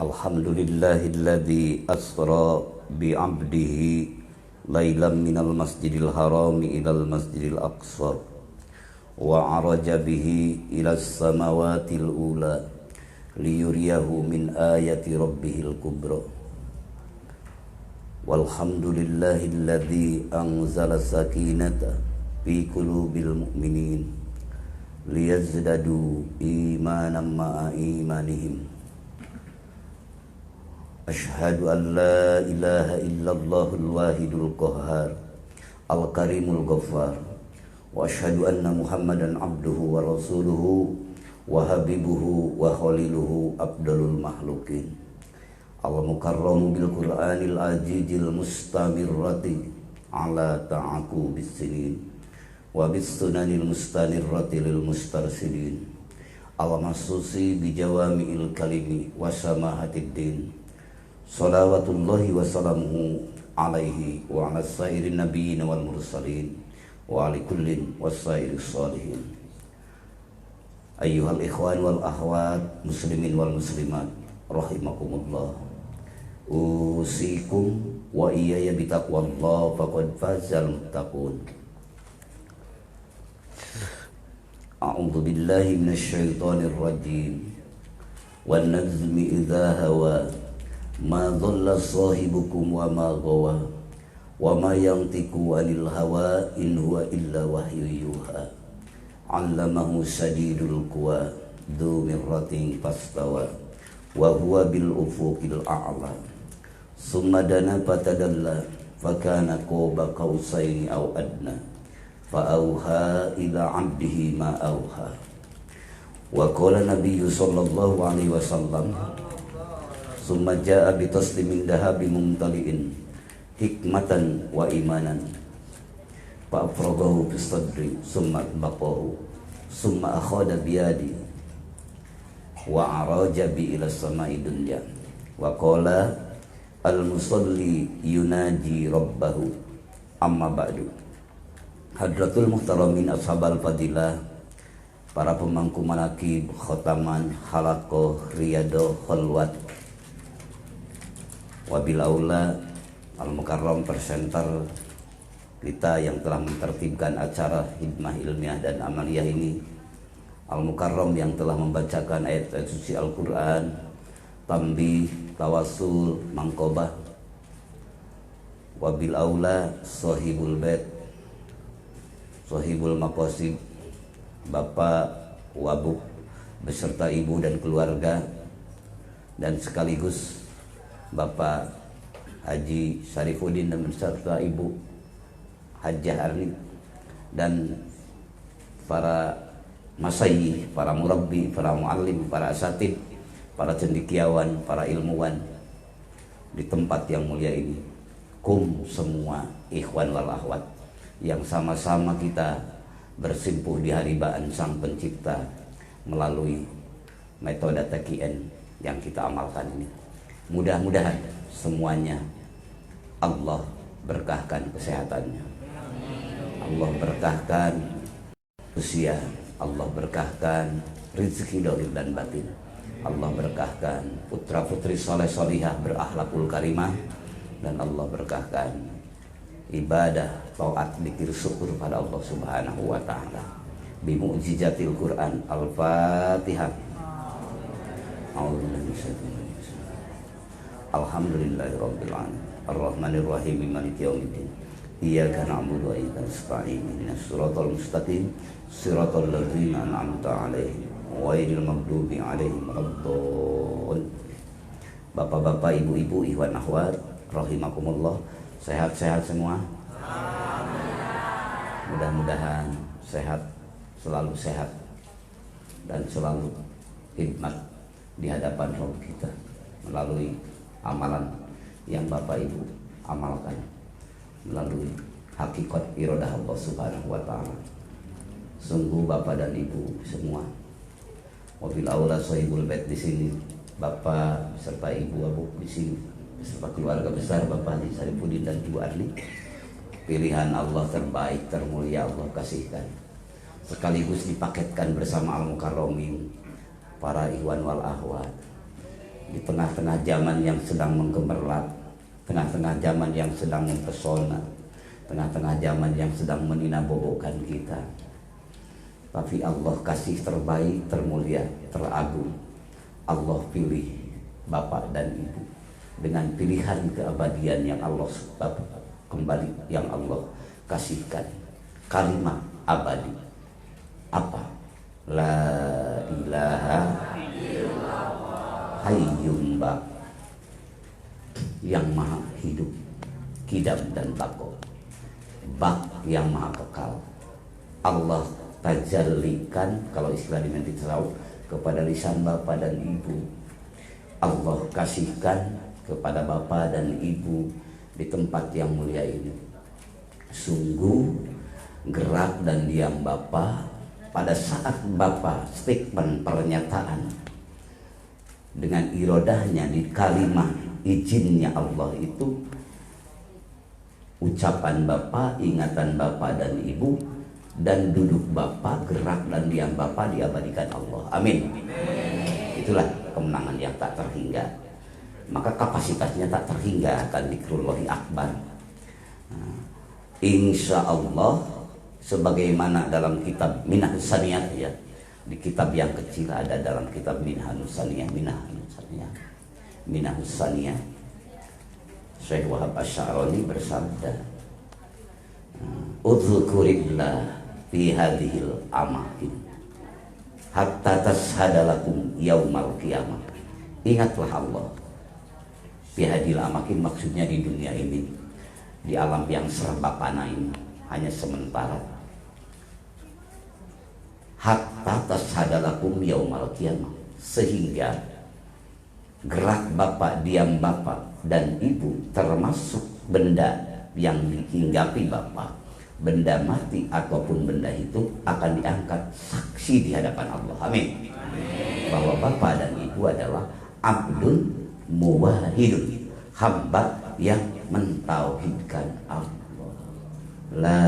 Alhamdulillahilladzi asra bi'abdihi lailan minal masjidil harami ilal masjidil aqsa wa araja bihi ilas samawatil ula liyuriyahu min ayati rabbihil kubra. Walhamdulillahilladzi anzala sakinata fi qulubil mu'minin liyazdadu imanan ma'a imanihim. Ashhadu an la ilaha illallahul wahidul qahhar al-karimul ghaffar wa ashhadu anna muhammadan abduhu wa rasuluhu wa habibuhu wa khaliluhu abdalul makhlukin al-mukarramu bil qur'anil ajijil mustamirrati ala ta'aku bis sinin wa bis sunanil mustanirrati lil mustarsidin al-masusi bi jawami'il kalimi wa samahatid din. Salawatullahi wa salamuhu alaihi wa ala sairin nabiyyin wal mursalin wa ala kullin wasairis salihin. Ayyuhal ikhwan wal akhwat muslimin wal muslimat rahimakumullah. Usikum wa iyaya bitaqwallah faqad fazal muttaqun. A'udzu billahi minasyaitonir rajim. Wan najmi idza hawa ma dhalla sahibukum wa ma ghawa wa ma yantiqu anil hawa in huwa illa wahyu yuha. 'Allamahu shadidul quwa dzu mirratin fastawa wa huwa bil ufuqil a'la. Summa dana fatadalla fakana qaba qausaini aw adna fa auha ila 'abdihi ma auha. Wa qala nabiyyu sallallahu alaihi wasallam summa jaa bi taslimin dahabi mumtali'in hikmatan wa imanan fa afragahu fi sadri summa baqahu summa akhada biyadi wa araja bi ila samai dunya wa qala al musalli yunaji rabbahu amma ba'du. Hadratul muhtaramin ashabal fadilah, para pemangku manaqib khotaman halaqah riyadhah khalwat, wabil aula al-mukarram presenter kita yang telah mentertibkan acara hikmah ilmiah dan amaliyah ini, al-mukarram yang telah membacakan ayat-ayat suci Al-Quran, tambih, tawasul, mangkobah, wabil aula sahibul bait, sahibul maqasid, bapak wabuk beserta ibu dan keluarga, dan sekaligus Bapak Haji Syarifuddin dan beserta Ibu Hajjah Arni dan para masyayikh, para murabbi, para muallim, para asatid, para cendekiawan, para ilmuwan di tempat yang mulia ini. Kum semua ikhwan wal akhwat yang sama-sama kita bersimpuh di haribaan Sang Pencipta melalui metode TKN yang kita amalkan ini. Mudah-mudahan semuanya Allah berkahkan kesehatannya, Allah berkahkan usia, Allah berkahkan rezeki dohir dan batin, Allah berkahkan putra putri soleh solihah berakhlakul karimah, dan Allah berkahkan ibadah, taat, dzikir, syukur pada Allah Subhanahu wa taala bi mu'jizatil Quran. Al-Fatihah. Alhamdulillahirabbil alamin arrahmanir rahim maliki yaumiddin iyyaka na'budu wa iyyaka nasta'in ihdinas siratal mustaqim siratal ladzina an'amta 'alaihim ghairil maghdubi 'alaihim waladdallin. Bapak-bapak, ibu-ibu, ikhwan akhwat rahimakumullah, sehat-sehat semua. Mudah-mudahan sehat, selalu sehat, dan selalu hikmat di hadapan Rabb kita melalui amalan yang Bapak Ibu amalkan, melalui hakikat iradah Allah Subhanahu wa taala. Sungguh Bapak dan Ibu semua, wabil aula sahibul bait di sini, Bapak beserta Ibu Abu di sini, beserta keluarga besar Bapak Haji Syarifuddin dan Ibu Arli, pilihan Allah terbaik, termulia Allah kasihkan, sekaligus dipaketkan bersama al-mukarramin, para ikhwan wal akhwat di tengah-tengah zaman yang sedang menggemerlap, tengah-tengah zaman yang sedang mempesona, tengah-tengah zaman yang sedang meninabobokan kita. Tapi Allah kasih terbaik, termulia, teragung. Allah pilih Bapak dan Ibu dengan pilihan keabadian yang Allah kembali, yang Allah kasihkan. Kalimat abadi apa? La ilaha hayyun ba, yang maha hidup, kidam dan bako, bak yang maha kekal. Allah tajallikan, kalau istilah di tasawuf, kepada lisan Bapak dan Ibu. Allah kasihkan kepada Bapak dan Ibu di tempat yang mulia ini. Sungguh gerak dan diam Bapak pada saat Bapak statement pernyataan dengan irodahnya di kalimat izinnya Allah itu, ucapan Bapak, ingatan Bapak dan Ibu, dan duduk Bapak, gerak dan diam Bapak diabadikan Allah. Amin. Itulah kemenangan yang tak terhingga. Maka kapasitasnya tak terhingga akan dzikrullahi akbar. Insya Allah, sebagaimana dalam kitab Minahus Saniyat, ya, di kitab yang kecil ada dalam kitab Minahus Saniyat, Minahus Saniyat, Syekh Wahab Asy'arani bersabda, "Udzkurillah fi hadhil amakin hatta tashhadalakum yaumal qiyamah." Ingatlah Allah fi hadhil amakin, maksudnya di dunia ini, di alam yang serba fana ini, hanya sementara. Hatta tashhadalakum yaumal qiyamah, sehingga gerak Bapak, diam Bapak dan Ibu, termasuk benda yang dihinggapi Bapak, benda mati ataupun benda itu, akan diangkat saksi di hadapan Allah. Amin. Bahwa Bapak dan Ibu adalah abdun muwahhidun, hamba yang mentauhidkan Allah. La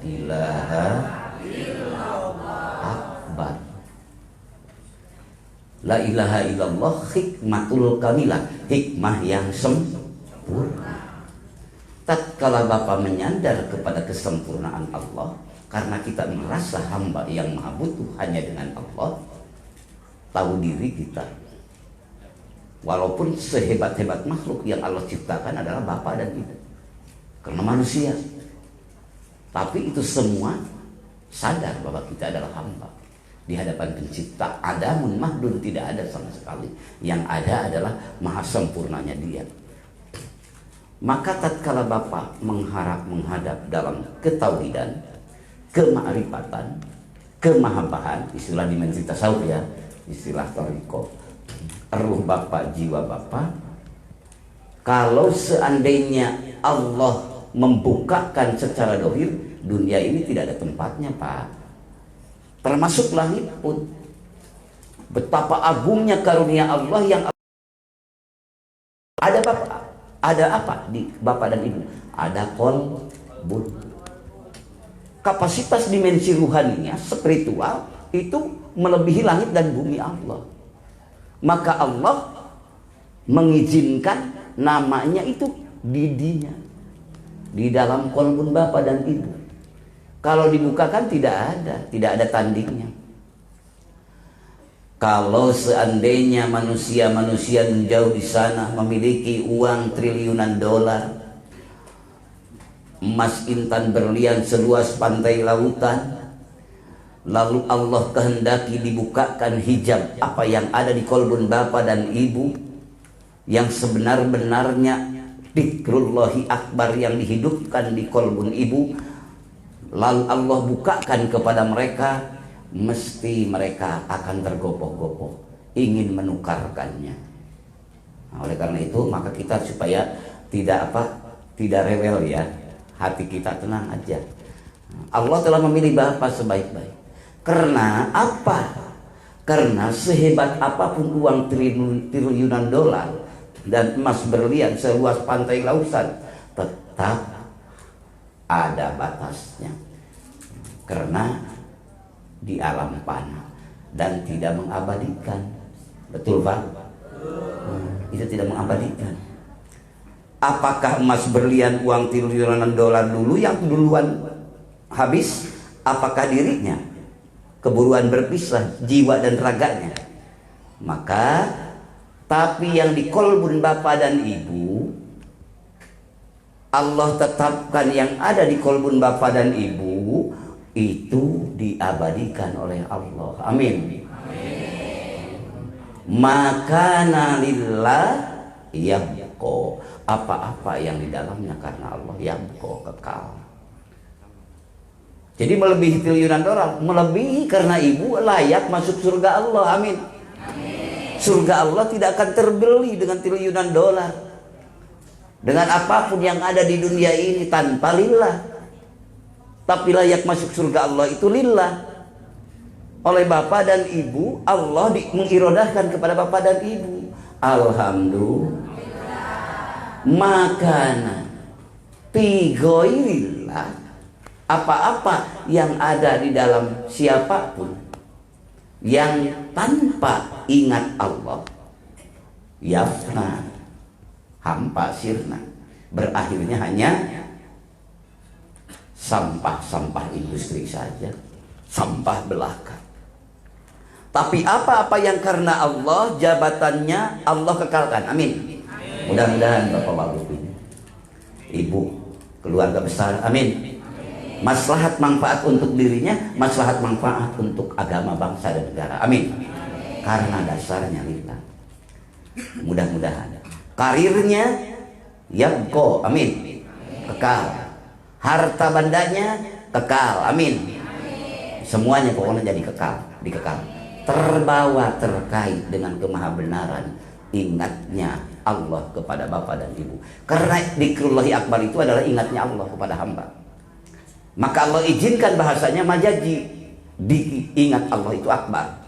ilaha akbar. La ilaha illallah hikmatul kamilah, hikmah yang sempurna. Tatkala Bapak menyandar kepada kesempurnaan Allah, karena kita merasa hamba yang maha butuh hanya dengan Allah, tahu diri kita, walaupun sehebat-hebat makhluk yang Allah ciptakan adalah Bapak dan Ibu, karena manusia, tapi itu semua sadar bahwa kita adalah hamba di hadapan pencipta. Adamun mahdun, tidak ada sama sekali. Yang ada adalah maha sempurnanya Dia. Maka tatkala Bapak menghadap dalam ketauhidan, kemakrifatan, kemahabbatan, istilah dimensi tasawuf, ya, istilah thariqah, ruh Bapak, jiwa Bapak, kalau seandainya Allah membukakan secara dohir, dunia ini tidak ada tempatnya, Pak. Termasuk langit pun. Betapa agungnya karunia Allah yang ada Bapak. Ada apa di Bapak dan Ibu? Ada qalbun. Kapasitas dimensi ruhaninya, spiritual, itu melebihi langit dan bumi Allah. Maka Allah mengizinkan namanya itu didinya di dalam qalbun Bapak dan Ibu. Kalau dibukakan tidak ada tandingnya. Kalau seandainya manusia-manusia jauh di sana memiliki uang triliunan dolar, emas intan berlian seluas pantai lautan, lalu Allah kehendaki dibukakan hijab apa yang ada di kolbun Bapak dan Ibu, yang sebenar-benarnya dzikrullahi akbar yang dihidupkan di kolbun Ibu, lalu Allah bukakan kepada mereka, mesti mereka akan tergopoh-gopoh ingin menukarkannya. Nah, oleh karena itu maka kita supaya tidak rewel, ya, hati kita tenang aja. Allah telah memilih Bapak sebaik-baik. Karena apa? Karena sehebat apapun uang triliunan dolar dan emas berlian seluas pantai lautan, tetap ada batasnya. Karena di alam fana dan tidak mengabadikan. Betul, Pak? itu tidak mengabadikan. Apakah emas, berlian, uang triliunan dolar dulu yang duluan habis? Apakah dirinya keburuan berpisah jiwa dan raganya? Maka tapi yang di kolbun bapak dan ibu, Allah tetapkan yang ada di kolbun bapak dan ibu itu diabadikan oleh Allah. Amin. Makana lillah yabqa, apa-apa yang di dalamnya karena Allah yabqa, kekal. Jadi melebihi triliunan dolar, melebihi karena ibu layak masuk surga Allah. Amin. Surga Allah tidak akan terbeli dengan triliunan dolar, dengan apapun yang ada di dunia ini tanpa lillah. Tapi layak masuk surga Allah itu lillah. Oleh bapak dan ibu, Allah mengirodahkan kepada bapak dan ibu. Alhamdulillah. Makana tigoirillah, apa-apa yang ada di dalam siapapun yang tanpa ingat Allah, yafna, hampa sirna, berakhirnya hanya sampah-sampah industri saja, sampah belaka. Tapi apa-apa yang karena Allah, jabatannya Allah kekalkan. Amin. Mudah-mudahan bapak-bapak ini, ibu, keluarga besar, amin, maslahat manfaat untuk dirinya, maslahat manfaat untuk agama, bangsa dan negara. Amin. Karena dasarnya lillah. Mudah-mudahan karirnya yabqa, amin, kekal. Harta bandanya kekal, amin. Semuanya pokoknya jadi kekal, dikekal. Terbawa terkait dengan kemahabenaran, ingatnya Allah kepada bapak dan ibu. Karena dzikrullahi akbar itu adalah ingatnya Allah kepada hamba. Maka Allah izinkan bahasanya majazi, diingat Allah itu akbar,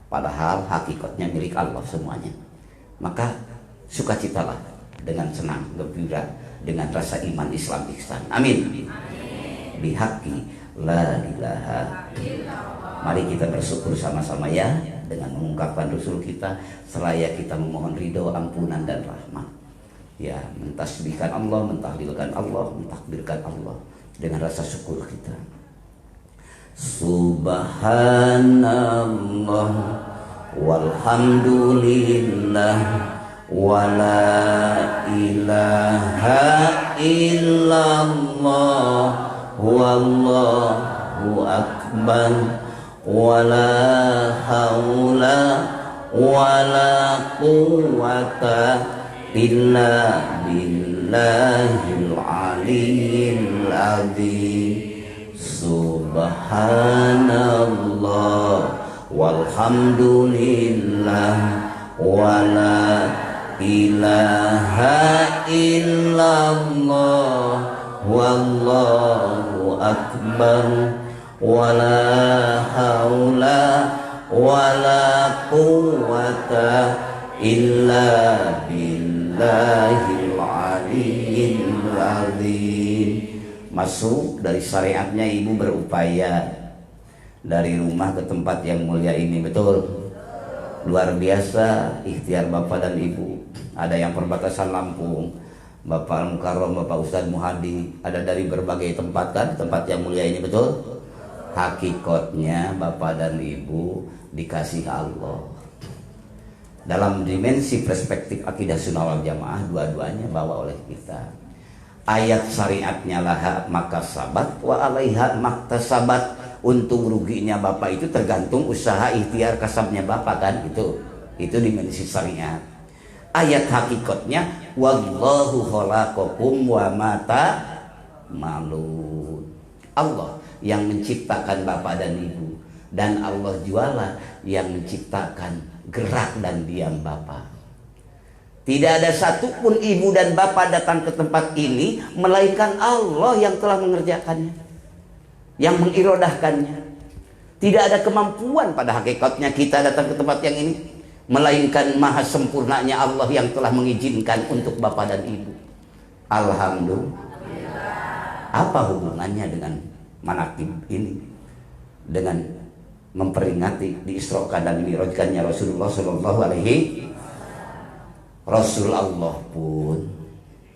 padahal hakikatnya milik Allah semuanya. Maka sukacitalah dengan senang gembira, dengan rasa iman Islam ihsan. Amin. Bihaqi la ilaha. Mari kita bersyukur sama-sama ya, dengan mengungkapkan Rasul kita, seraya kita memohon ridho, ampunan dan rahmat. Ya, mentasbihkan Allah, mentahlilkan Allah, mentakbirkan Allah dengan rasa syukur kita. Subhanallah walhamdulillah wala ilaha illallah wallahu akbar wala haula wala quwwata illa billahil aliyyil azim. Subhanallah walhamdulillah wala ilaha illallah wallahu akbar wala haula wala quwwata illa billahil aliyyil azim. Masuk dari syariatnya ibu berupaya dari rumah ke tempat yang mulia ini, betul? Luar biasa ikhtiar bapak dan ibu. Ada yang perbatasan Lampung, Bapak Mukarram, Bapak Ustadz Muhadi, ada dari berbagai tempat kan, tempat yang mulia ini, betul? Hakikatnya bapak dan ibu dikasih Allah. Dalam dimensi perspektif akidah sunnah wal jamaah, dua-duanya bawa oleh kita. Ayat syariatnya laha maka sabat wa alaiha maktasabat. Untung ruginya bapak itu tergantung usaha ikhtiar kasabnya bapak kan, itu dimensi syariat. Ayat hakikatnya wallahu khalaqakum wa mata malun. Allah yang menciptakan bapak dan ibu, dan Allah jualah yang menciptakan gerak dan diam bapak. Tidak ada satupun ibu dan bapak datang ke tempat ini melainkan Allah yang telah mengerjakannya, yang mengirodahkannya. Tidak ada kemampuan pada hakikatnya kita datang ke tempat yang ini, melainkan maha sempurnanya Allah yang telah mengizinkan untuk bapak dan ibu. Alhamdulillah. Apa hubungannya dengan manaqib ini? Dengan memperingati diisrokan dan mirajkannya Rasulullah Shallallahu Alaihi. Rasul Allah pun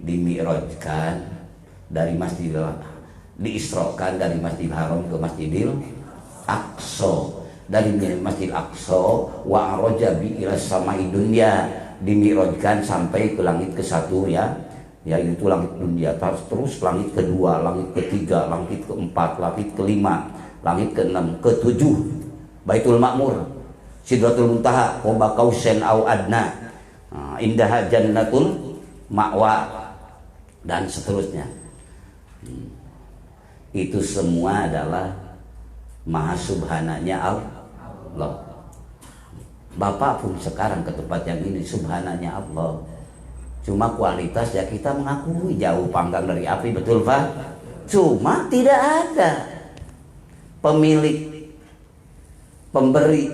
dimi'rajkan dari diisrokan dari Masjidil Haram ke Masjidil Aqsa, dari Masjidil Aqsa wa araja bi ila samai dunya, dimi'rajkan sampai ke langit ke-1 ya, yaitu langit dunia, terus langit kedua, langit ketiga, langit keempat, langit kelima, langit keenam, ketujuh Baitul Ma'mur, Sidratul Muntaha, Qaba Qausain au Adna, Indaha Jannatul Ma'wa, dan seterusnya. Itu semua adalah maha subhananya Allah. Bapak pun sekarang ke tempat yang ini subhananya Allah. Cuma kualitas ya kita mengakui jauh panggang dari api, betul Pak? Cuma tidak ada pemilik, pemberi,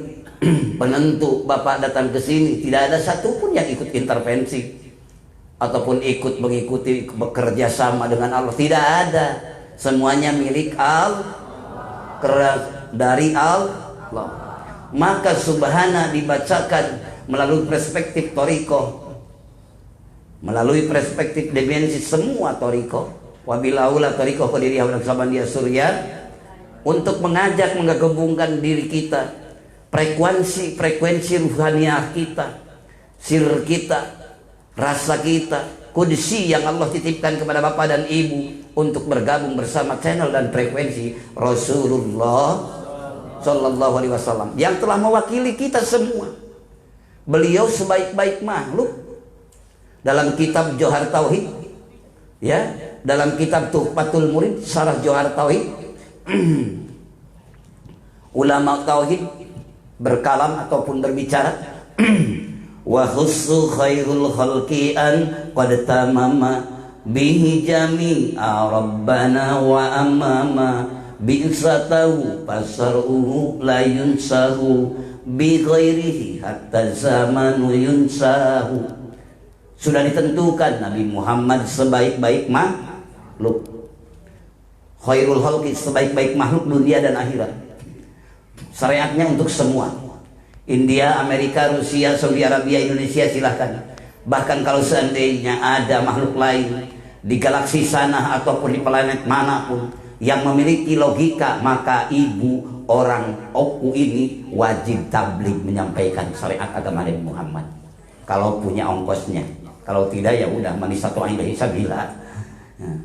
penentu Bapak datang ke sini, tidak ada satupun yang ikut intervensi ataupun ikut mengikuti bekerja sama dengan Allah, tidak ada. Semuanya milik Allah, dari Allah. Maka subhana dibacakan melalui perspektif toriko, melalui perspektif dimensi semua toriko. Wabilaula toriko qadiriyah wa sabaniyah suryan, untuk mengajak menggabungkan diri kita, frekuensi ruhaniah kita, sir kita, rasa kita, kudsi yang Allah titipkan kepada Bapak dan Ibu untuk bergabung bersama channel dan frekuensi Rasulullah Sallallahu Alaihi Wasallam yang telah mewakili kita semua. Beliau sebaik-baik makhluk dalam kitab Johar Tauhid, ya, dalam kitab Tuhfatul Murid, Syarah Johar Tauhid, ulama Tauhid berkalam ataupun berbicara. Wa khussu khairul khalqi an qad tamama bihi jami'a rabbana wa amama bi'satahu fasaruhu la yunsahu bi ghairihi hatta zamanu yunsahu. Sudah ditentukan Nabi Muhammad sebaik-baik makhluk, khairul khalqi, sebaik-baik makhluk dunia dan akhirat. Syariatnya untuk semua, India, Amerika, Rusia, Saudi Arabia, Indonesia, silahkan. Bahkan kalau seandainya ada makhluk lain di galaksi sana ataupun di planet manapun yang memiliki logika, maka ibu orang Oku ini wajib tabligh menyampaikan syariat agama Nabi Muhammad. Kalau punya ongkosnya, kalau tidak ya udah manis satu ain sabila. Nah,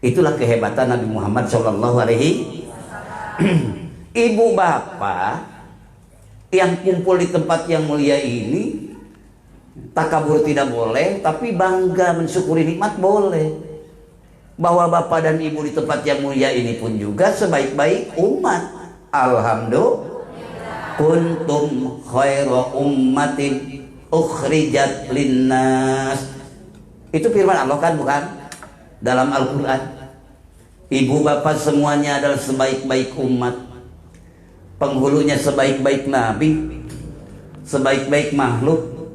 itulah kehebatan Nabi Muhammad Shallallahu Alaihi. Ibu bapak yang kumpul di tempat yang mulia ini, takabur tidak boleh, tapi bangga mensyukuri nikmat boleh. Bahwa bapak dan ibu di tempat yang mulia ini pun juga sebaik-baik umat. Alhamdulillah. Kuntum khairu ummatin ukhrijat linnas. Itu firman Allah kan, bukan? Dalam Al-Quran. Ibu bapak semuanya adalah sebaik-baik umat. Penghulunya sebaik-baik nabi, sebaik-baik makhluk,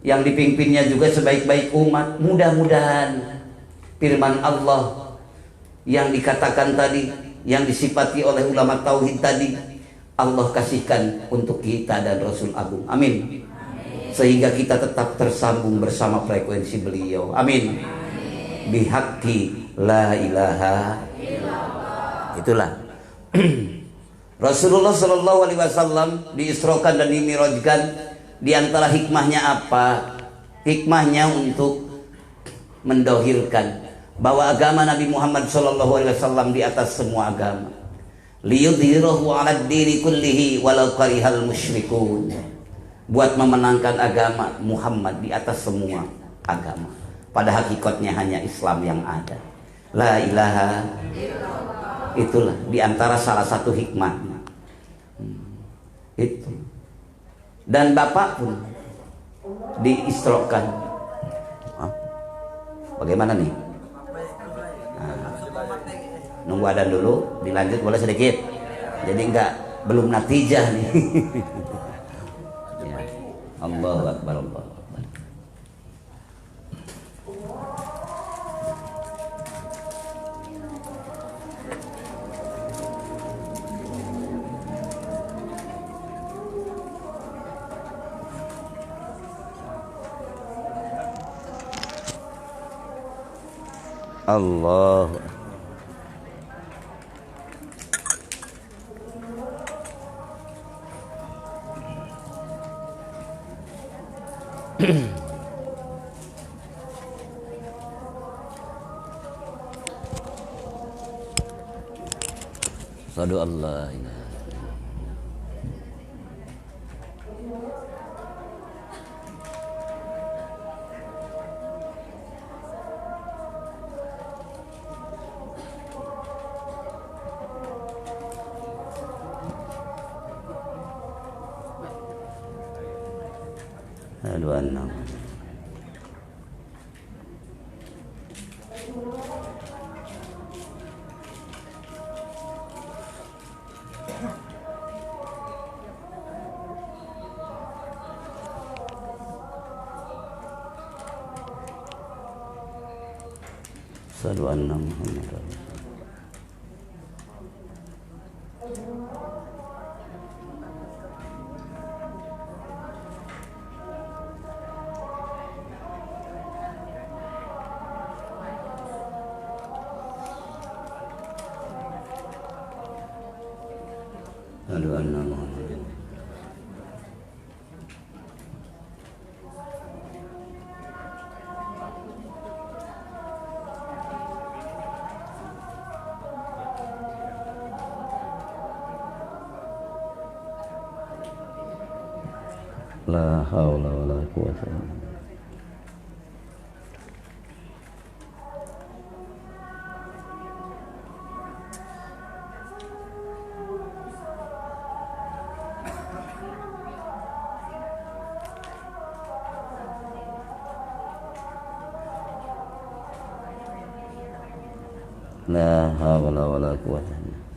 yang dipimpinnya juga sebaik-baik umat. Mudah-mudahan firman Allah yang dikatakan tadi, yang disifati oleh ulama tauhid tadi, Allah kasihkan untuk kita dan Rasul Agung. Amin. Sehingga kita tetap tersambung bersama frekuensi beliau. Amin. Bihaqqi la ilaha illallah. Itulah Rasulullah Shallallahu Alaihi Wasallam diisrokan dan dimirajkan. Di antara hikmahnya apa? Hikmahnya untuk mendohirkan bahwa agama Nabi Muhammad Shallallahu Alaihi Wasallam di atas semua agama. Liyudhhirahu 'alad dini kullihi walau karihal musyrikun. Buat memenangkan agama Muhammad di atas semua agama. Pada hakikatnya hanya Islam yang ada. La ilaha illallah. Itulah diantara salah satu hikmahnya. Itu. Dan bapak pun diisrokan. Bagaimana nih? Nah, nunggu adan dulu, dilanjut boleh sedikit. Jadi belum natijah nih. Ya. Allahu Akbar, Allahu Akbar. Allah. Asyhadu an la ilaha asyhadu anna asyhadu anna Muhammadar asyhadu anna Muhammadar la haula wala quwwata illa billah. La haula wala quwwata illa billah.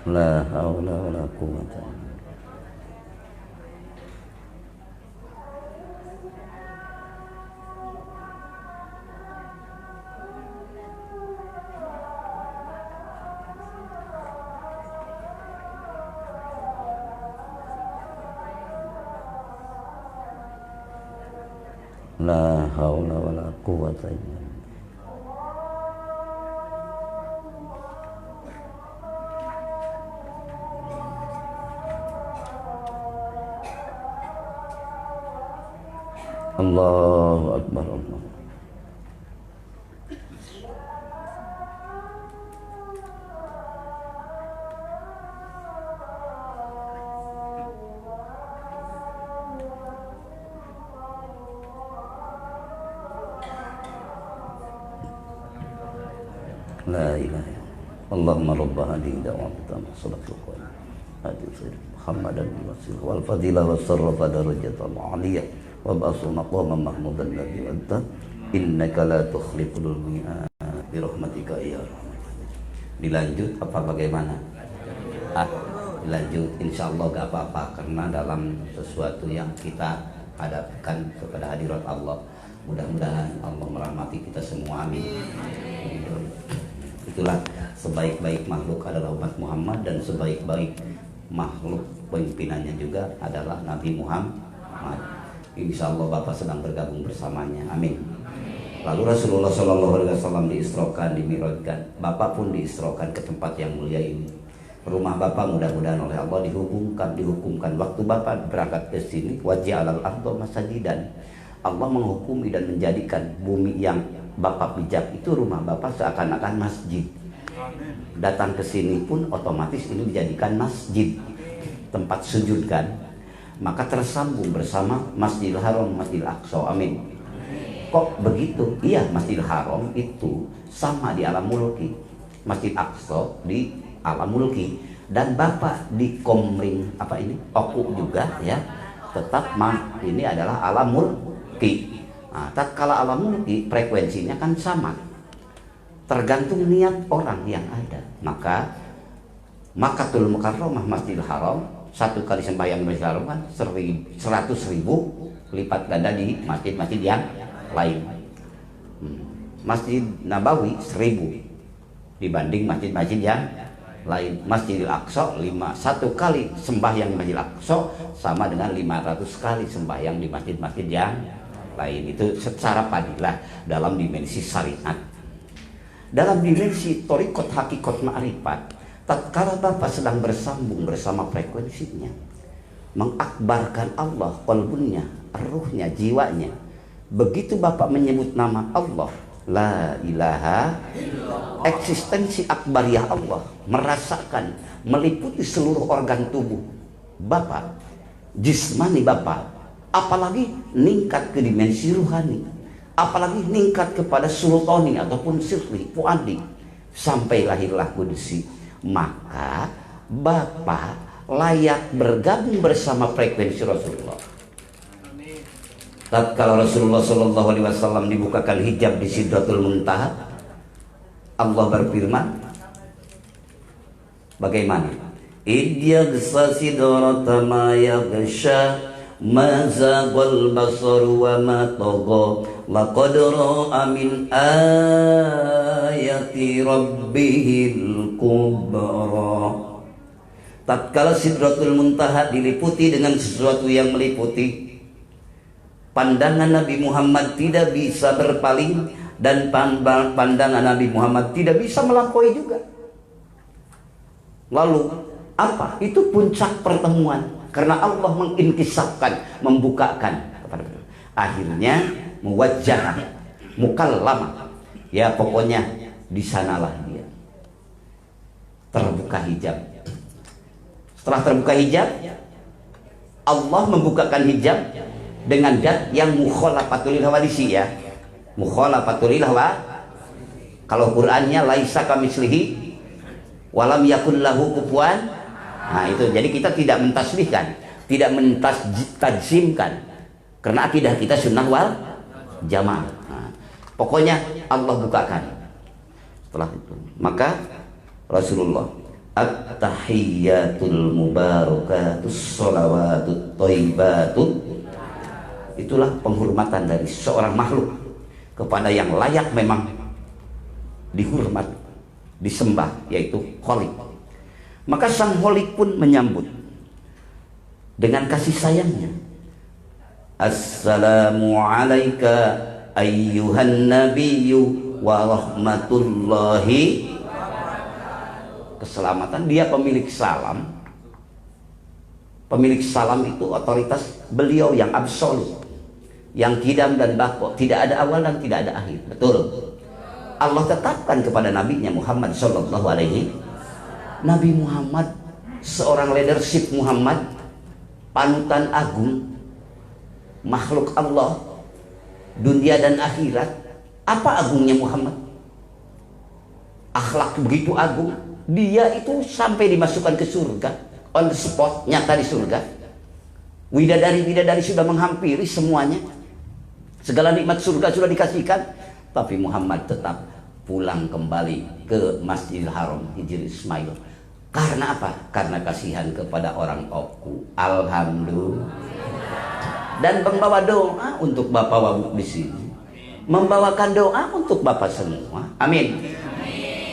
La haula wala quwwata illa billah. La haula wala quwwata illa billah. Allahu akbar Allah. La ilaha illallah. Allahumma rabb hadhihi da'wati tammah salatu wa hadhihi Muhammadan wasillah wal fadilah was sarrafa darajatal aliyah wa ba'su maqaman mahmudan ladzi anta innaka la tukhliful mi'ad bi rahmatika ya rahman. Dilanjut apa bagaimana? Dilanjut, insyaallah gak apa-apa karena dalam sesuatu yang kita hadapkan kepada hadirat Allah, mudah-mudahan Allah merahmati kita semua, amin. Itulah sebaik-baik makhluk adalah umat Muhammad dan sebaik-baik makhluk pimpinannya juga adalah Nabi Muhammad. Insya Allah Bapak sedang bergabung bersamanya, amin. Lalu Rasulullah SAW diisrokan, dimi'rajkan. Bapak pun diisrokan ke tempat yang mulia ini. Rumah Bapak mudah-mudahan oleh Allah dihukumkan. Waktu Bapak berangkat ke sini, waj'alal arda masajidan. Allah menghukumi dan menjadikan bumi yang Bapak pijak itu rumah Bapak seakan-akan masjid. Datang ke sini pun otomatis ini dijadikan masjid, tempat sujud kan. Maka tersambung bersama Masjidil Haram, Masjidil Aqsa, amin. Kok begitu? Iya, Masjidil Haram itu sama di alam mulki, Masjid Aqsa di alam mulki, dan Bapak di komring apa ini? Oku juga ya. Tetap ini adalah alam mulki. Nah, tatkala alam mulki frekuensinya kan sama. Tergantung niat orang yang ada. Maka Makkatul Mukarramah, Masjidil Haram, satu kali sembahyang di Masjidil Haram kan 100.000 lipat ganda di masjid-masjid yang lain. Masjid Nabawi 1000. dibanding masjid-masjid yang lain. Masjidil Aqsa 1 kali sembahyang di Masjidil Aqsa sama dengan 500 kali sembahyang di masjid-masjid yang lain. Itu secara fadilah dalam dimensi syariat. Dalam dimensi thariqat hakikat ma'rifat, tatkala Bapak sedang bersambung bersama frekuensinya, mengakbarkan Allah, qalbunya, ruhnya, jiwanya. Begitu Bapak menyebut nama Allah, la ilaha, eksistensi akbariyah Allah merasakan, meliputi seluruh organ tubuh Bapak, jismani Bapak, apalagi ningkat ke dimensi ruhani, apalagi ningkat kepada sultani ataupun sirri, fuadi, sampai lahirlah kudusi, maka Bapak layak bergabung bersama frekuensi Rasulullah. Tatkala Rasulullah Shallallahu Alaihi Wasallam dibukakan hijab di Sidratul Muntaha, Allah berfirman, bagaimana? Idyaghsa sidrata ma yaghsha ma zaghal basaru wa ma tagha laqad ra'a min ayati rabbihil kubra. Tatkala Sidratul Muntaha diliputi dengan sesuatu yang meliputi, pandangan Nabi Muhammad tidak bisa berpaling, dan pandangan Nabi Muhammad tidak bisa melampaui juga. Lalu apa? Itu puncak pertemuan, karena Allah menginkisahkan, membukakan kepada akhirnya muwajjah, mukallama. Ya pokoknya di sanalah dia terbuka hijab. Setelah terbuka hijab, Allah membukakan hijab dengan zat yang mukhalafatul hawadisi, ya. Mukhalafatul hawa. Kalau Qur'annya laisa kamitslihi walam yakul lahu kufuwan. Nah, itu jadi kita tidak mentasbihkan, tidak mentajzimkan, karena akidah kita sunnah wal jamaah. Nah, pokoknya Allah bukakan. Setelah itu, maka Rasulullah, at-tahiyyatul mubarakatus sholawatut thayyibatut, itulah penghormatan dari seorang makhluk kepada yang layak memang dihormat, disembah, yaitu Khalik. Maka sang Khalik pun menyambut dengan kasih sayangnya, assalamu alaika ayyuhan nabiyyu wa rahmatullahi. Keselamatan, dia pemilik salam. Pemilik salam itu otoritas beliau yang absolut, yang kidam dan bako, tidak ada awal dan tidak ada akhir. Betul. Allah tetapkan kepada nabinya Muhammad Sallallahu Alaihi. Nabi Muhammad seorang leadership Muhammad, panutan agung, makhluk Allah, dunia dan akhirat. Apa agungnya Muhammad? Akhlak begitu agung, dia itu sampai dimasukkan ke surga on the spot, nyata di surga. Widadari-widadari sudah menghampiri semuanya, segala nikmat surga sudah dikasihkan, tapi Muhammad tetap pulang kembali ke Masjidil Haram Hijri Ismail. Karena apa? Karena kasihan kepada orang Oku. Alhamdulillah. Dan membawa doa untuk Bapak Wabuk di sini, membawakan doa untuk Bapak semua. Amin.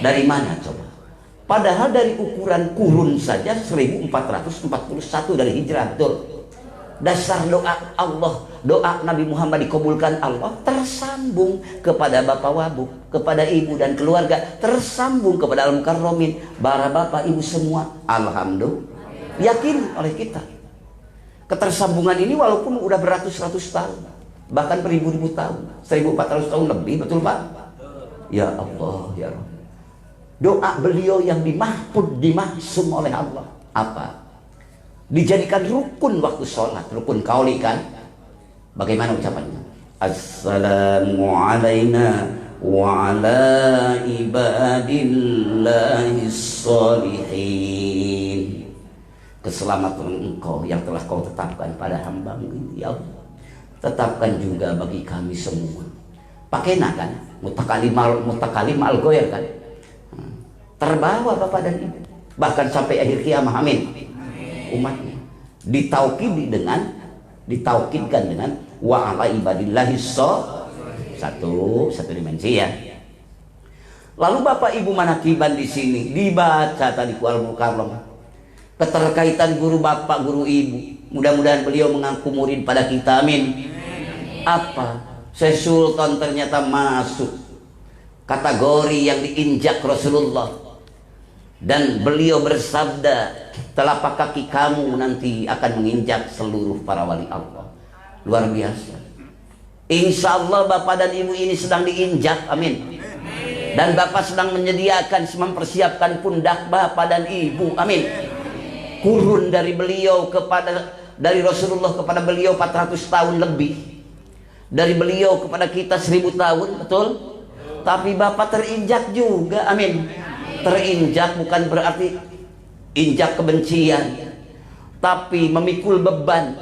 Dari mana coba? Padahal dari ukuran kurun saja 1441 dari hijrah, betul. Dasar doa Allah, doa Nabi Muhammad dikabulkan Allah, tersambung kepada Bapak Wabuk, kepada ibu dan keluarga, tersambung kepada Al-Mukarramin, para bapak ibu semua. Alhamdulillah. Yakin oleh kita. Ketersambungan ini walaupun udah beratus-ratus tahun, bahkan beribu-ribu tahun, 1400 tahun lebih, betul Pak? Ya Allah, ya Rabb. Doa beliau yang dimahsum oleh Allah apa? Dijadikan rukun waktu sholat, rukun qauli kan? Bagaimana ucapannya? Assalamu alaina wa ala ibadillahis sholihin. Keselamatan engkau yang telah kau tetapkan pada hamba-Mu ini, ya Allah. Tetapkan juga bagi kami semua. Pakena kan? Mutakalim al-goyer kan? Terbawa Bapak dan Ibu, bahkan sampai akhir kiamat. Amin. Umatnya ditaukidkan dengan wa ala ibadillahi satu dimensi, ya. Lalu Bapak Ibu manakiban di sini dibaca tadi Al Mukarram keterkaitan guru bapak, guru ibu. Mudah-mudahan beliau mengaku murid pada kita, amin. Apa? Syekh Sultan ternyata masuk kategori yang diinjak Rasulullah. Dan beliau bersabda, telapak kaki kamu nanti akan menginjak seluruh para wali Allah. Luar biasa. Insya Allah Bapak dan Ibu ini sedang diinjak, amin. Dan Bapak sedang menyediakan, mempersiapkan pundak Bapak dan Ibu, amin. Kurun dari beliau dari Rasulullah kepada beliau 400 tahun lebih. Dari beliau kepada kita 1000 tahun, betul? Tapi Bapak terinjak juga, amin. Terinjak bukan berarti injak kebencian, tapi memikul beban.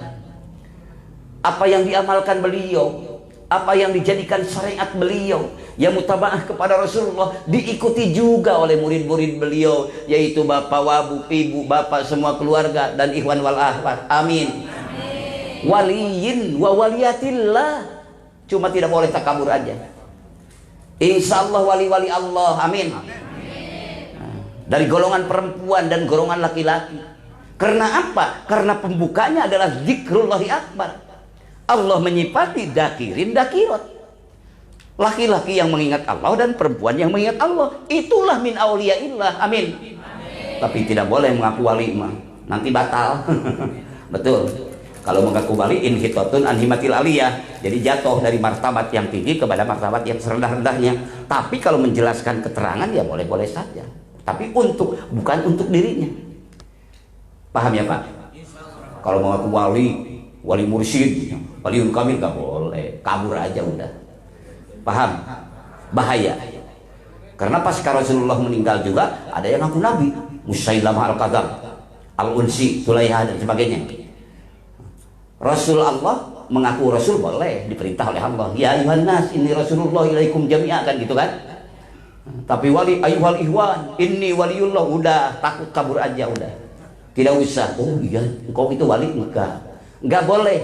Apa yang diamalkan beliau, apa yang dijadikan syariat beliau, yang mutabaah kepada Rasulullah, diikuti juga oleh murid-murid beliau, yaitu Bapak Wabu, Ibu, Bapak, semua keluarga, dan ikhwan wal akhwat, amin. Waliyin wa waliyatillah. Cuma tidak boleh takabur aja. Insya Allah wali-wali Allah, amin. Dari golongan perempuan dan golongan laki-laki. Karena apa? Karena pembukanya adalah zikrullahi akbar. Allah menyifati dakirin dakirat. Laki-laki yang mengingat Allah dan perempuan yang mengingat Allah. Itulah min auliyaillah, amin. Tapi tidak boleh mengaku wali mah, nanti batal. Betul. Kalau mengaku wali inhitatun an himatil aliyah, jadi jatuh dari martabat yang tinggi kepada martabat yang serendah-rendahnya. Tapi kalau menjelaskan keterangan ya boleh-boleh saja. Tapi bukan untuk dirinya. Paham ya Pak? Kalau mengaku wali mursyid, waliun kamil gak boleh, kabur aja udah. Paham? Bahaya. Karena pas Rasulullah meninggal juga ada yang ngaku nabi, Musailamah al-Kadzdzab, al-Unsi, Tulaiha dan sebagainya. Rasul Allah mengaku Rasul boleh, diperintah oleh Allah. Ya ayuhan nas, ini Rasulullah ilaikum jami'a, kan gitu kan. Tapi wali ayuhal ihwan, ini waliullah, udah takut kabur aja udah. Tidak usah. Oh iya, engkau itu wali, enggak boleh.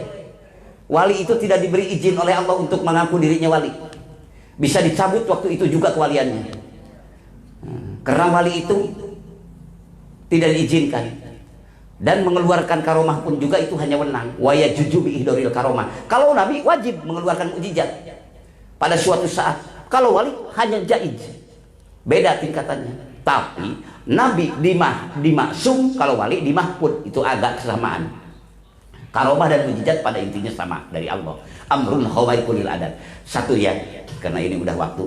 Wali itu tidak diberi izin oleh Allah untuk mengaku dirinya wali. Bisa dicabut waktu itu juga kewaliannya. Karena wali itu tidak diizinkan. Dan mengeluarkan karomah pun juga itu hanya wenang. Wa yajuju bi ihdoril karomah. Kalau nabi wajib mengeluarkan mukjizat pada suatu saat. Kalau wali hanya jaiz. Beda tingkatannya. Tapi nabi dimaksum, kalau wali dimahfud. Itu agak kesamaan. Karomah dan mukjizat pada intinya sama dari Allah. Amrun khawairul adat. Satu ya, karena ini udah waktu,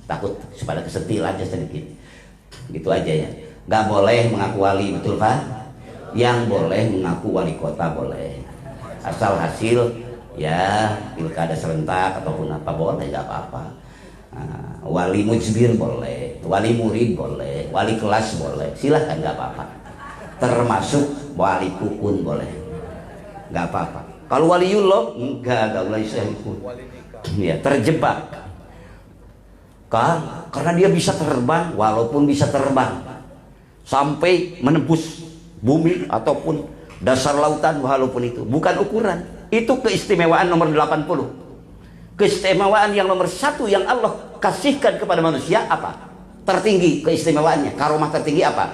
takut supaya kesentil aja sedikit. Gitu aja ya. Gak boleh mengaku wali, betul Pak? Yang boleh mengaku wali kota boleh, asal hasil ya pilkada serentak ataupun apa boleh, nggak apa-apa. Wali mujbir boleh, wali murid boleh, wali kelas boleh, silahkan, nggak apa-apa. Termasuk wali kukun boleh, nggak apa-apa. Kalau waliullah enggak boleh ikut. Ya terjebak, karena dia bisa terbang, walaupun bisa terbang sampai menembus bumi ataupun dasar lautan, walaupun itu bukan ukuran. Itu keistimewaan nomor 80. Keistimewaan yang nomor 1 yang Allah kasihkan kepada manusia apa? Tertinggi keistimewaannya, karomah tertinggi apa?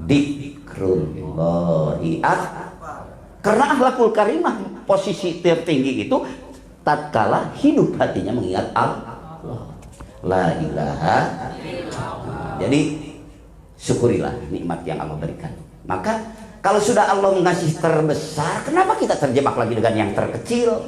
Dzikrullahi akbar. Karena akhlakul karimah, posisi tertinggi itu tatkala hidup hatinya mengingat Allah. La ilaha illallah. Jadi syukurilah nikmat yang Allah berikan. Maka kalau sudah Allah mengasih terbesar, kenapa kita terjebak lagi dengan yang terkecil?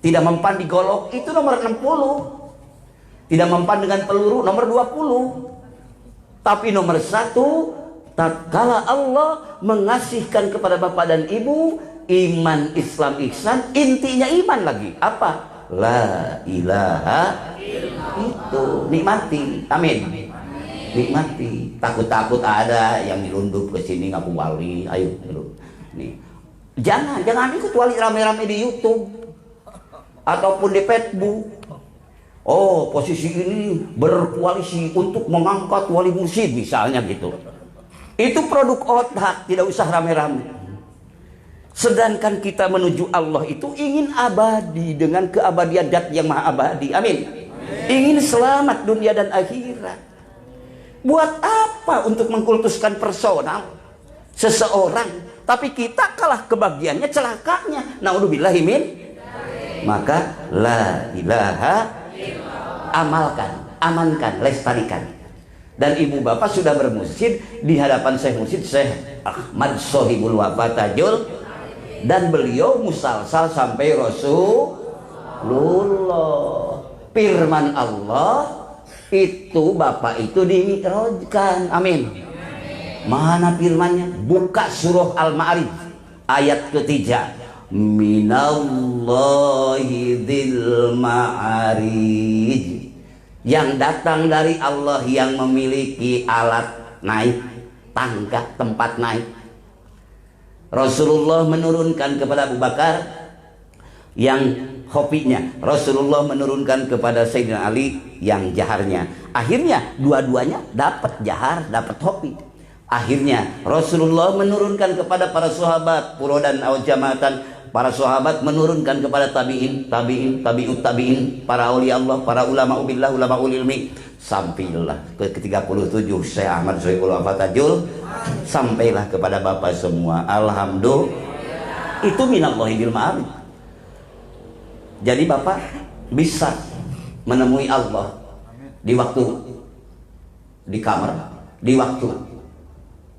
Tidak mempan digolok, itu nomor 60. Tidak mempan dengan peluru, nomor 20. Tapi nomor 1, tatkala Allah mengasihkan kepada bapak dan ibu iman, Islam, ihsan, intinya iman lagi. Apa? La ilaha illallah. Itu nikmati, amin. Nikmati. Takut-takut ada yang dirundup ke sini ngaku wali. Ayo nih, jangan ikut wali rame-rame di YouTube ataupun di Facebook. Oh, posisi ini berkoalisi untuk mengangkat wali mursyid misalnya gitu. Itu produk otak, tidak usah rame-rame. Sedangkan kita menuju Allah itu ingin abadi dengan keabadian zat yang maha abadi, amin. Ingin selamat dunia dan akhirat. Buat apa untuk mengkultuskan personal seseorang? Tapi kita kalah kebagiannya, celakanya. Naudzubillahi min. Maka la ilaha, amalkan, amankan, lestarikan. Dan ibu bapak sudah bermusid di hadapan Syekh Mursyid Syekh Ahmad Sohibul Wafatajul, dan beliau musalsal sampai Rasulullah. Firman Allah itu bapak itu dimi'rajkan. Amin. Mana firmannya? Buka surah Al-Ma'arij ayat ketiga. Minallahi dzil ma'arij, yang datang dari Allah yang memiliki alat naik, tangga, tempat naik. Rasulullah menurunkan kepada Abu Bakar yang hopinya, Rasulullah menurunkan kepada Sayyidina Ali yang jaharnya. Akhirnya dua-duanya dapat jahar, dapat hopi. Akhirnya Rasulullah menurunkan kepada para sahabat furodan aw jamaatan, para sahabat menurunkan kepada tabi'in, tabi'ut tabi'in, para aulia Allah, para ulama ubillah, ulama ulilmi. Sampailah ke 37 Syekh Ahmad Sohibul Wafatajul, sampailah kepada bapak semua. Alhamdulillah. Itu minallahi bil ma'arij. Jadi bapak bisa menemui Allah di waktu di kamar, di waktu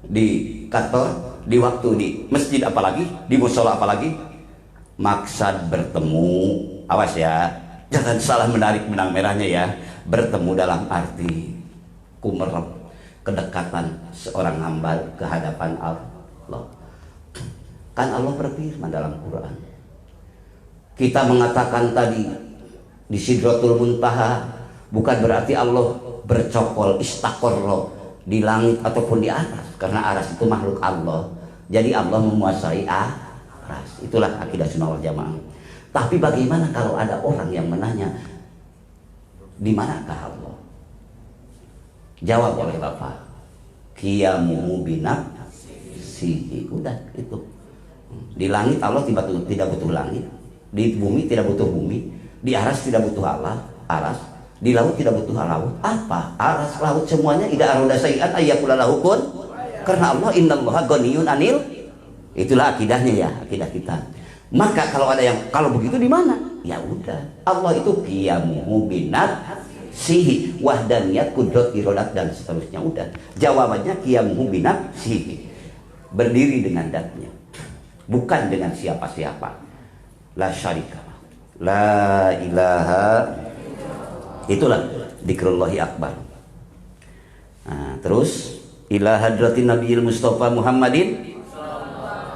di kantor, di waktu di masjid, apalagi di musola, apalagi maksud bertemu. Awas ya, jangan salah menarik benang merahnya ya. Bertemu dalam arti kumerep, kedekatan seorang hamba ke hadapan Allah. Kan Allah berfirman dalam Quran, kita mengatakan tadi di Sidratul Muntaha, bukan berarti Allah bercokol, istaqarra di langit ataupun di atas, karena aras itu makhluk Allah. Jadi Allah menguasai aras. Itulah akidah Sunnah wal Jamaah. Tapi bagaimana kalau ada orang yang menanya, di manakah Allah? Jawab oleh Bapak, qiyamuhu binafsihi. Udah itu. Di langit Allah tidak butuh langit, di bumi tidak butuh bumi, di aras tidak butuh Allah, aras, di laut tidak butuh laut. Apa? Aras, laut, semuanya ida aroda sayi'an ayyakula lahu kun. Karena Allah innallaha ghaniyun anil. Itulah akidahnya ya, akidah kita. Maka kalau ada yang kalau begitu di mana? Ya udah, Allah itu qiyamuhu binafsihi, wahdaniyat, kudrat, iradat, dan seterusnya. Udah, jawabannya qiyamuhu binafsihi, berdiri dengan zatnya, bukan dengan siapa-siapa. La syarika, la ilaha. Itulah dzikrullahi akbar. Nah, terus ila hadratin nabiyil mustafa Muhammadin,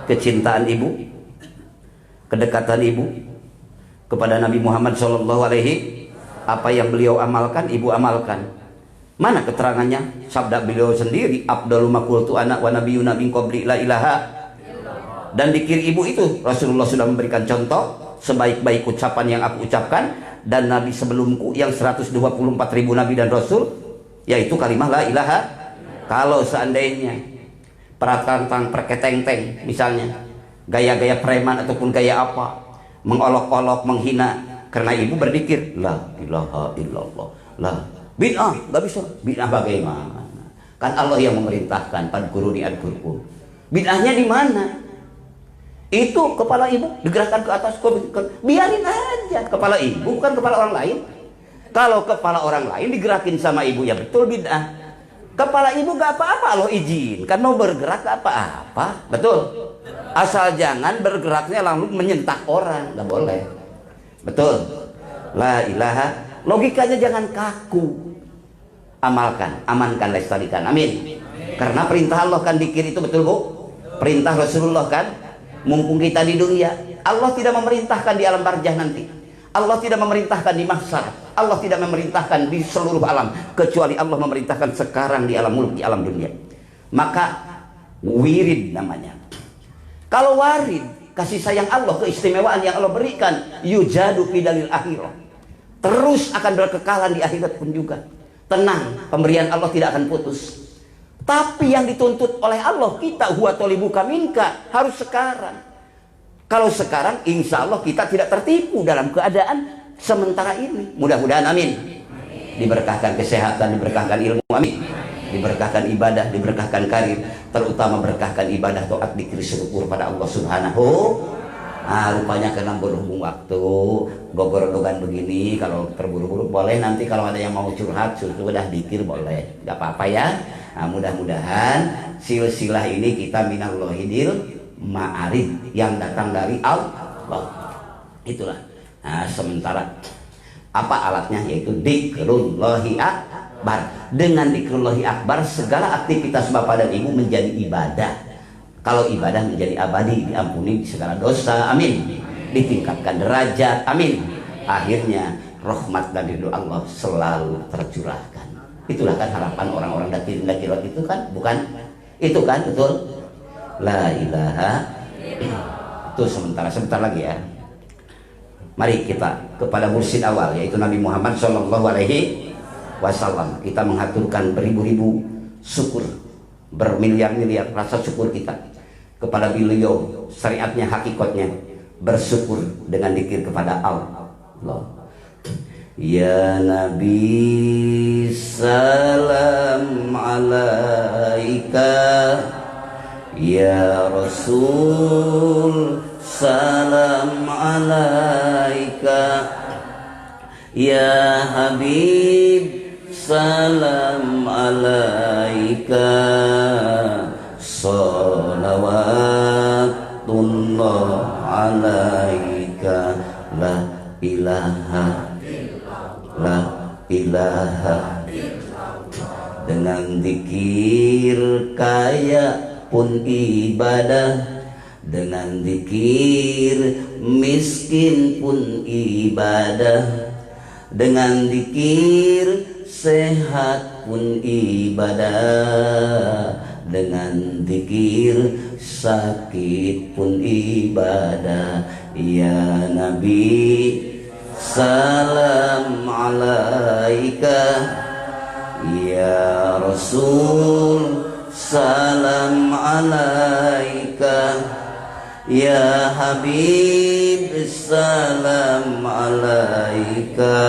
kecintaan ibu, kedekatan ibu kepada Nabi Muhammad sallallahu alaihi, apa yang beliau amalkan ibu amalkan. Mana keterangannya? Sabda beliau sendiri, afdalu ma qultu ana wa nabiyyuna min qabli la ilaha. Dan dikir ibu itu Rasulullah sudah memberikan contoh, sebaik-baik ucapan yang aku ucapkan dan Nabi sebelumku yang 124.000 Nabi dan Rasul, yaitu kalimat la ilaha. Kalau seandainya peratantang perketeng-teng misalnya, gaya-gaya preman ataupun gaya apa, mengolok-olok, menghina, karena ibu berzikir la ilaha illallah, la bid'ah, nggak bisa. Bid'ah bagaimana? Kan Allah yang memerintahkan, fadkuruni adkurkum. Bid'ahnya di mana? Itu kepala ibu digerakkan ke atas, biarin aja. Kepala ibu bukan kepala orang lain. Kalau kepala orang lain digerakin sama ibu, ya betul bid'ah. Kepala ibu gak apa-apa, Allah izinkan mau bergerak gak apa-apa, betul. Asal jangan bergeraknya langsung menyentak orang, gak boleh, betul. La ilaha, logikanya jangan kaku. Amalkan, amankan, lestarikan, amin. Karena perintah Allah kan dikir itu, betul bu? Perintah Rasulullah kan, mumpung kita di dunia, Allah tidak memerintahkan di alam barzah nanti, Allah tidak memerintahkan di mahsyar, Allah tidak memerintahkan di seluruh alam, kecuali Allah memerintahkan sekarang di alam mulk, di alam dunia. Maka wirid namanya. Kalau warid, kasih sayang Allah, keistimewaan yang Allah berikan, yujadu fi dalil akhirah, terus akan berkekalan di akhirat pun juga. Tenang, pemberian Allah tidak akan putus. Tapi yang dituntut oleh Allah, kita huwa tolibuka minka, harus sekarang. Kalau sekarang insya Allah kita tidak tertipu dalam keadaan sementara ini. Mudah-mudahan amin. Diberkahkan kesehatan, diberkahkan ilmu, amin. diberkahkan ibadah, diberkahkan karir, terutama berkahkan ibadah taat dzikir syukur pada Allah Subhanahu. Nah, rupanya karena berhubung waktu gogor-gogan begini, kalau terburu-buru boleh, nanti kalau ada yang mau curhat sudah dzikir boleh, nggak apa-apa ya. Nah, mudah-mudahan silsilah ini kita minallahidil ma'arif yang datang dari Allah. Itulah. Nah, sementara apa alatnya, yaitu dzikrullahi akbar. Dengan dzikrullahi akbar segala aktivitas Bapak dan Ibu menjadi ibadah. Kalau ibadah menjadi abadi, diampuni segala dosa, amin, ditingkatkan derajat, amin, akhirnya rahmat dan ridho Allah selalu tercurahkan. Itulah kan harapan orang-orang dakirat itu kan, bukan? Itu kan betul? La ilaha itu sebentar lagi ya. Mari kita kepada mursyid awal, yaitu Nabi Muhammad SAW. Kita mengaturkan beribu-ribu syukur, bermiliar-miliar rasa syukur kita kepada beliau, syariatnya, hakikatnya, bersyukur dengan dzikir kepada Allah. Ya Nabi salam alaika, ya Rasul salam alaika, ya Habib salam alaika, salawatullah alaika, la ilaha dengan zikir kaya pun ibadah, dengan zikir miskin pun ibadah, dengan zikir sehat pun ibadah, dengan zikir sakit pun ibadah. Ya Nabi salam alaika, ya Rasul salam alaika, ya Habib salam alaika,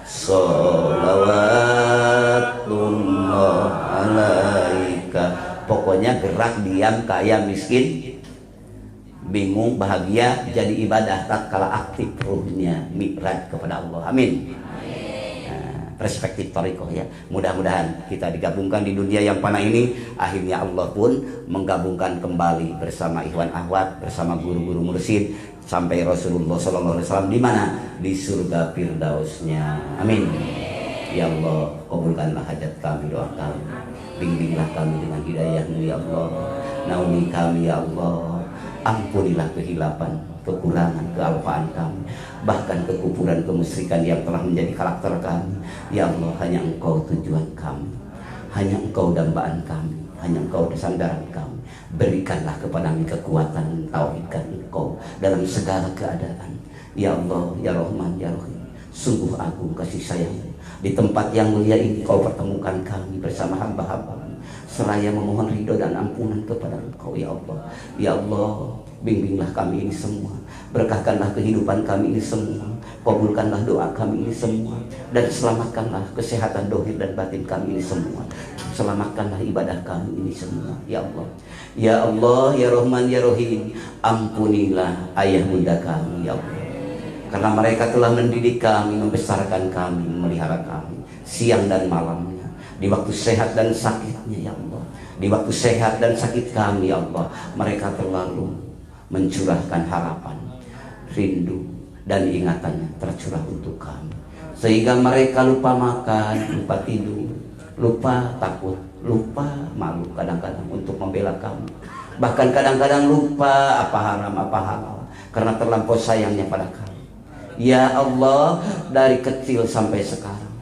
salawatullah alaika. Pokoknya gerak, diam, kaya, miskin, bingung, bahagia, jadi ibadah tatkala aktif ruhnya mi'raj kepada Allah. Amin. Nah, perspektif thariqah ya. Mudah-mudahan kita digabungkan di dunia yang panah ini, akhirnya Allah pun menggabungkan kembali bersama ikhwan akhwat, bersama guru-guru mursyid sampai Rasulullah SAW di mana? Di surga firdausnya. Amin. Ya Allah, kabulkanlah hajat kami, doa kami. Bimbinglah kami dengan hidayah-Mu ya Allah. Naungi kami ya Allah. Ampunilah kehilapan, kekurangan, kealpaan kami, bahkan kekufuran, kemusyrikan yang telah menjadi karakter kami. Ya Allah, hanya Engkau tujuan kami, hanya Engkau dambaan kami, hanya Engkau sandaran kami. Berikanlah kepada kami kekuatan tauhidkan Engkau dalam segala keadaan. Ya Allah, ya Rahman, ya Rahim, sungguh agung kasih sayang. Di tempat yang mulia ini Kau pertemukan kami bersama hamba-hamba, seraya memohon ridho dan ampunan kepada Engkau ya Allah. Ya Allah, bimbinglah kami ini semua, berkahkanlah kehidupan kami ini semua, kabulkanlah doa kami ini semua, dan selamatkanlah kesehatan dohir dan batin kami ini semua. Selamatkanlah ibadah kami ini semua ya Allah. Ya Allah, ya Rahman, ya Rahim, ampunilah ayah bunda kami ya Allah, karena mereka telah mendidik kami, membesarkan kami, memelihara kami siang dan malamnya, di waktu sehat dan sakitnya ya Allah. Di waktu sehat dan sakit kami ya Allah, mereka terlalu mencurahkan harapan, rindu, dan ingatannya tercurah untuk kami, sehingga mereka lupa makan, lupa tidur, lupa takut, lupa malu kadang-kadang untuk membela kami, bahkan kadang-kadang lupa apa haram apa halal karena terlampau sayangnya pada kami. Ya Allah, dari kecil sampai sekarang,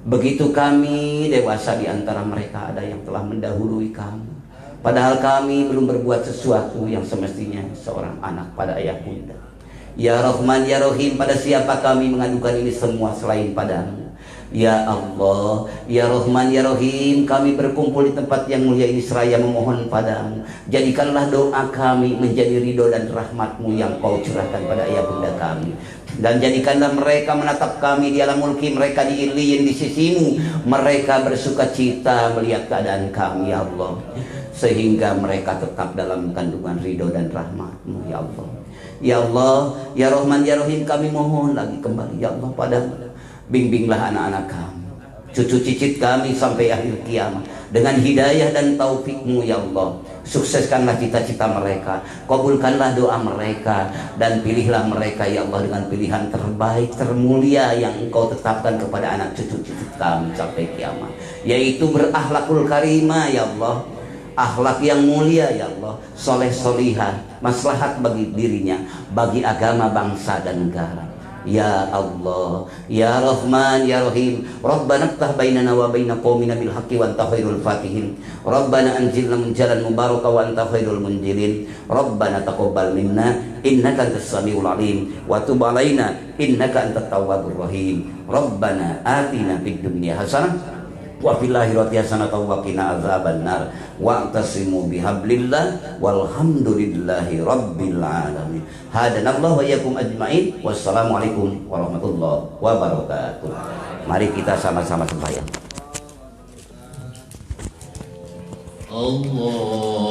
begitu kami dewasa, di antara mereka ada yang telah mendahului kami, padahal kami belum berbuat sesuatu yang semestinya seorang anak pada ayah bunda. Ya Rahman, ya Rahim, pada siapa kami mengadukan ini semua selain padamu? Ya Allah, Ya Rahman, Ya Rahim, kami berkumpul di tempat yang mulia ini seraya memohon padamu. Jadikanlah doa kami menjadi ridho dan rahmat-Mu yang Kau curahkan pada ayah bunda kami. Dan jadikanlah mereka menatap kami di alam mulki mereka di iliyin di sisimu. Mereka bersuka cita melihat keadaan kami, Ya Allah, sehingga mereka tetap dalam kandungan ridho dan rahmat-Mu, Ya Allah. Ya Allah, Ya Rahman, Ya Rahim, kami mohon lagi kembali, Ya Allah, padamu. Bimbinglah anak-anak kami, cucu cicit kami sampai akhir kiamat dengan hidayah dan taufik-Mu, Ya Allah. Sukseskanlah cita-cita mereka, kabulkanlah doa mereka, dan pilihlah mereka, Ya Allah, dengan pilihan terbaik, termulia yang Engkau tetapkan kepada anak cucu cicit kami sampai kiamat, yaitu berakhlakul karimah, Ya Allah, akhlak yang mulia, Ya Allah, soleh solihah, maslahat bagi dirinya, bagi agama, bangsa dan negara. Ya Allah, Ya Rahman, Ya Rahim, Rabbana ftah bainana wa baina qaumina bil haqqi wa anta khairul fatihin. Rabbana anzilna munjalan mubaraka wa anta khairul munjilin. Rabbana taqabbal minna innaka antas samiul alim wa tub alaina innaka antat tawwabur rahim. Rabbana atina fid dunya hasanah wa fil akhirati hasanatan wa qina azabannar wa'tasimu bihablillah walhamdulillahi rabbil alamin. Hadanallahu wa iyyakum ajmain. Wassalamualaikum warahmatullahi wabarakatuh. Mari kita sama-sama sembahyang. Allahumma